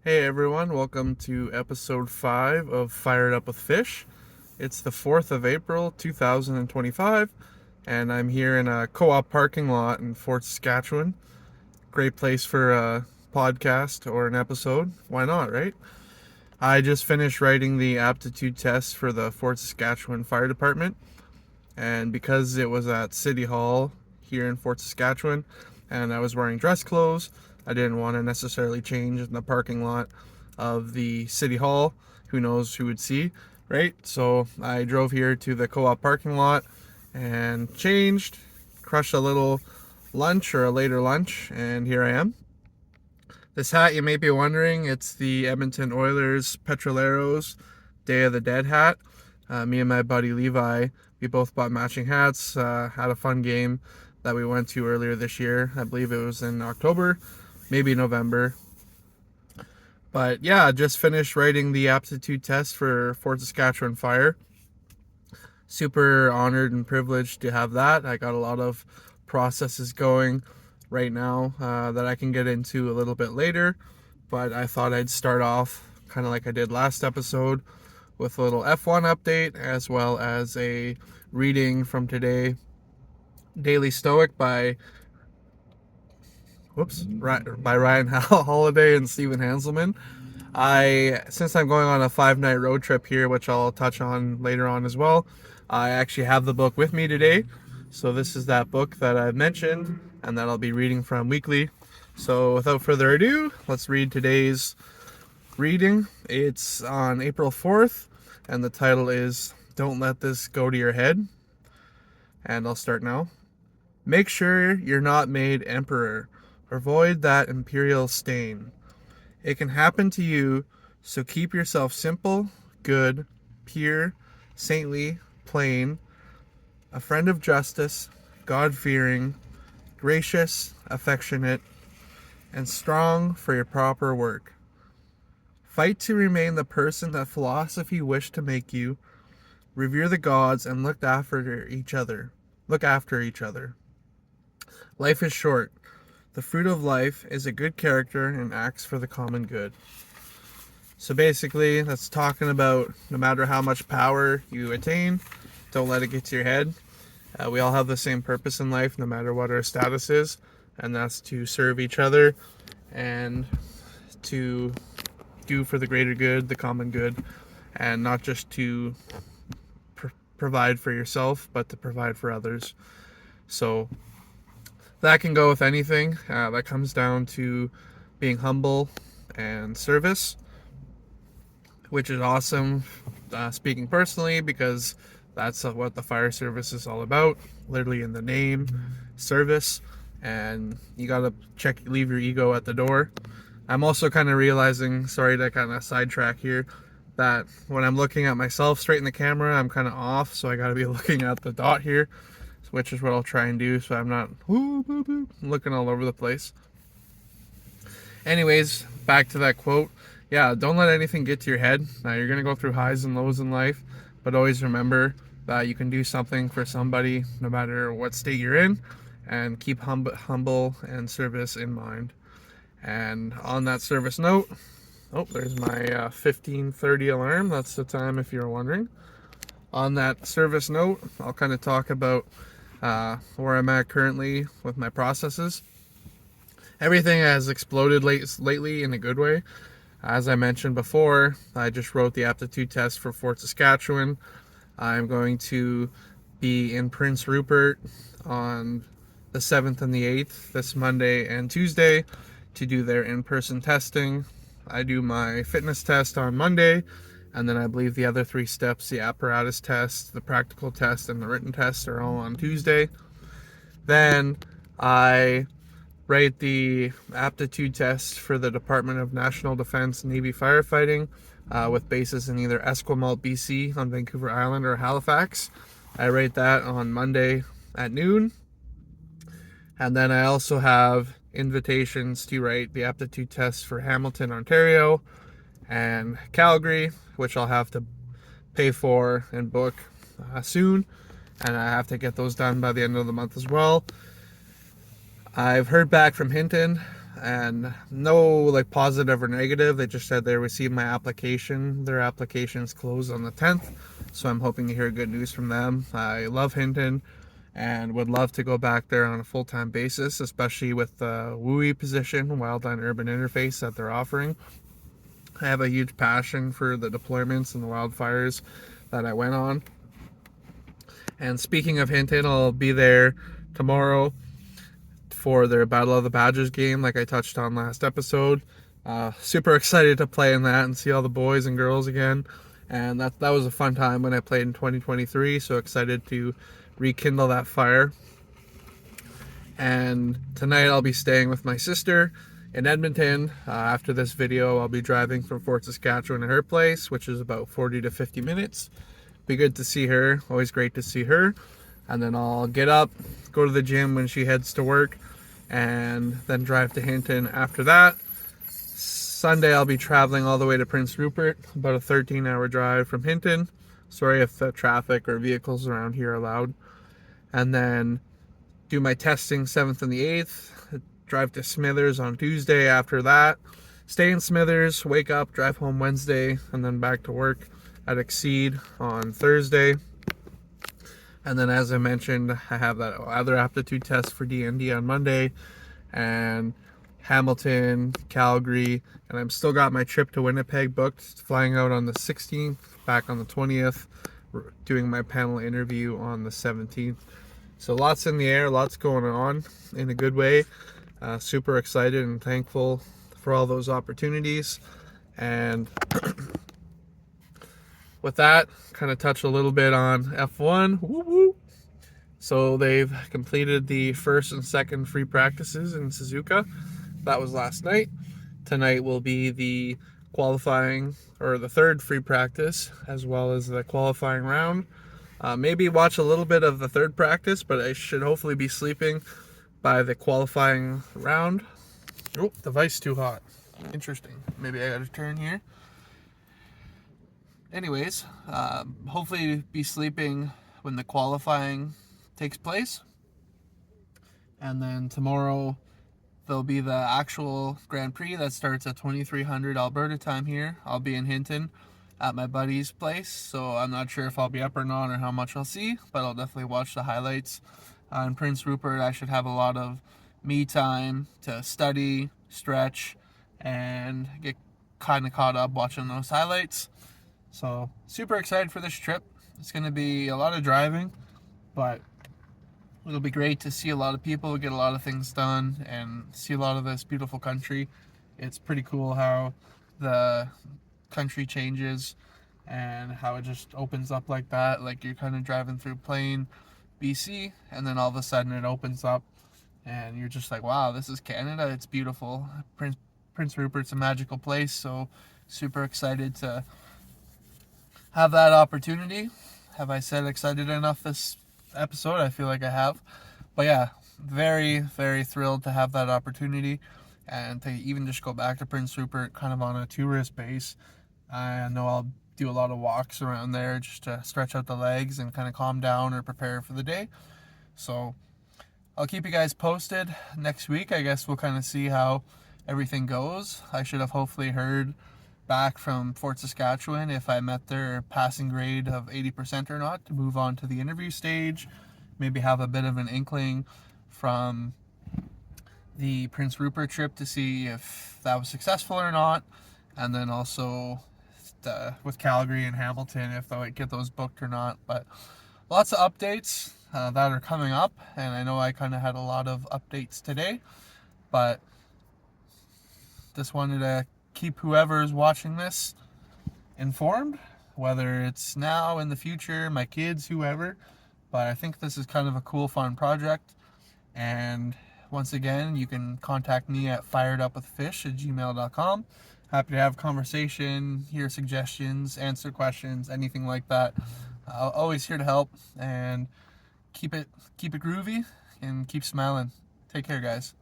Hey everyone, welcome to episode 5 of Fired Up with Fish. It's the 4th of April 2025, and I'm here in a co op parking lot in Fort Saskatchewan. Great place for a podcast or an episode. Why not, right? I just finished writing the aptitude test for the Fort Saskatchewan Fire Department, and because it was at City Hall here in Fort Saskatchewan and I was wearing dress clothes, I didn't want to necessarily change in the parking lot of the City Hall. Who knows who would see, right? So I drove here to the co op parking lot and changed, crushed a little lunch or a later lunch, and here I am. This hat, you may be wondering, it's the Edmonton Oilers Petroleros Day of the Dead hat. Me and my buddy Levi, we both bought matching hats, had a fun game that we went to earlier this year. I believe it was in October, maybe November. But yeah, just finished writing the aptitude test for Fort Saskatchewan Fire. Super honored and privileged to have that. I got a lot of processes going right now that I can get into a little bit later. But I thought I'd start off kind of like I did last episode with a little F1 update as well as a reading from today, Daily Stoic by Ryan Holiday and Stephen Hanselman. Since I'm going on a 5-night road trip here, which I'll touch on later on as well, I actually have the book with me today. So this is that book that I've mentioned and that I'll be reading from weekly. So without further ado, let's read today's reading. It's on April 4th, and the title is Don't Let This Go to Your Head. And I'll start now. Make sure you're not made emperor. Avoid that imperial stain. It can happen to you, so keep yourself simple, good, pure, saintly, plain, a friend of justice, God-fearing, gracious, affectionate, and strong for your proper work. Fight to remain the person that philosophy wished to make you. Revere the gods and look after each other. Life is short. The fruit of life is a good character and acts for the common good. So basically, that's talking about no matter how much power you attain, don't let it get to your head. We all have the same purpose in life, no matter what our status is, and that's to serve each other and to do for the greater good, the common good, and not just to provide for yourself, but to provide for others. So that can go with anything. That comes down to being humble and service, which is awesome. Speaking personally, because that's what the fire service is all about. Literally in the name, service, and you gotta leave your ego at the door. I'm also kind of realizing, sorry to kind of sidetrack here, that when I'm looking at myself straight in the camera, I'm kind of off, so I gotta be looking at the dot here, which is what I'll try and do so I'm not looking all over the place. Anyways, back to that quote. Yeah, don't let anything get to your head. Now, you're going to go through highs and lows in life, but always remember that you can do something for somebody no matter what state you're in, and keep humble and service in mind. And on that service note, there's my 15:30 alarm. That's the time if you're wondering. On that service note, I'll kind of talk about where I'm at currently with my processes. Everything has exploded lately in a good way. As I mentioned before, I just wrote the aptitude test for Fort Saskatchewan. I'm going to be in Prince Rupert on the 7th and the 8th, this Monday and Tuesday, to do their in-person testing. I do my fitness test on Monday, and then I believe the other 3 steps, the apparatus test, the practical test, and the written test, are all on Tuesday. Then I write the aptitude test for the Department of National Defence Navy Firefighting with bases in either Esquimalt, BC on Vancouver Island or Halifax. I write that on Monday at noon. And then I also have invitations to write the aptitude test for Hamilton, Ontario and Calgary, which I'll have to pay for and book soon. And I have to get those done by the end of the month as well. I've heard back from Hinton and no like positive or negative. They just said they received my application. Their application's closed on the 10th, so I'm hoping to hear good news from them. I love Hinton and would love to go back there on a full-time basis, especially with the WUI position, Wildland Urban Interface, that they're offering. I have a huge passion for the deployments and the wildfires that I went on. And speaking of Hinton, I'll be there tomorrow for their Battle of the Badgers game, like I touched on last episode. Super excited to play in that and see all the boys and girls again. And that was a fun time when I played in 2023, so excited to rekindle that fire. And tonight I'll be staying with my sister in Edmonton. After this video, I'll be driving from Fort Saskatchewan to her place, which is about 40 to 50 minutes. Be good to see her, always great to see her. And then I'll get up, go to the gym when she heads to work, and then drive to Hinton after that. Sunday I'll be traveling all the way to Prince Rupert, about a 13-hour drive from Hinton. Sorry if the traffic or vehicles around here are loud. And then do my testing 7th and the 8th, drive to Smithers on Tuesday after that, stay in Smithers, wake up, drive home Wednesday, and then back to work at Exceed on Thursday. And then, as I mentioned, I have that other aptitude test for DND on Monday, and Hamilton, Calgary, and I'm still got my trip to Winnipeg booked, flying out on the 16th, back on the 20th, doing my panel interview on the 17th. So lots in the air, lots going on in a good way. Super excited and thankful for all those opportunities. And with that, kind of touch a little bit on F1. Woo-woo. So they've completed the first and second free practices in Suzuka. That was last night. Tonight will be the qualifying, or the third free practice, as well as the qualifying round. Maybe watch a little bit of the third practice, but I should hopefully be sleeping by the qualifying round. Oh, device too hot. Interesting. Maybe I gotta turn here. Anyways, hopefully be sleeping when the qualifying takes place. And then tomorrow there'll be the actual Grand Prix that starts at 2300 Alberta time here. I'll be in Hinton at my buddy's place, so I'm not sure if I'll be up or not or how much I'll see, but I'll definitely watch the highlights. In Prince Rupert, I should have a lot of me time to study, stretch, and get kind of caught up watching those highlights. So super excited for this trip. It's going to be a lot of driving, but it'll be great to see a lot of people, get a lot of things done, and see a lot of this beautiful country. It's pretty cool how the country changes and how it just opens up like that. Like you're kind of driving through plain BC, and then all of a sudden it opens up and you're just like, wow, this is Canada. It's beautiful. Prince Rupert's a magical place, so super excited to have that opportunity. Have I said excited enough this episode? I feel like I have. But yeah, very, very thrilled to have that opportunity and to even just go back to Prince Rupert kind of on a tourist base. I know I'll do a lot of walks around there just to stretch out the legs and kind of calm down or prepare for the day. So I'll keep you guys posted next week. I guess we'll kind of see how everything goes. I should have hopefully heard back from Fort Saskatchewan if I met their passing grade of 80% or not to move on to the interview stage. Maybe have a bit of an inkling from the Prince Rupert trip to see if that was successful or not. And then also with Calgary and Hamilton, if I get those booked or not. But lots of updates that are coming up, and I know I kind of had a lot of updates today, but just wanted to keep whoever's watching this informed, whether it's now, in the future, my kids, whoever. But I think this is kind of a cool, fun project. And once again, you can contact me at firedupwithfish@gmail.com. Happy to have a conversation, hear suggestions, answer questions, anything like that. Always here to help, and keep it groovy and keep smiling. Take care, guys.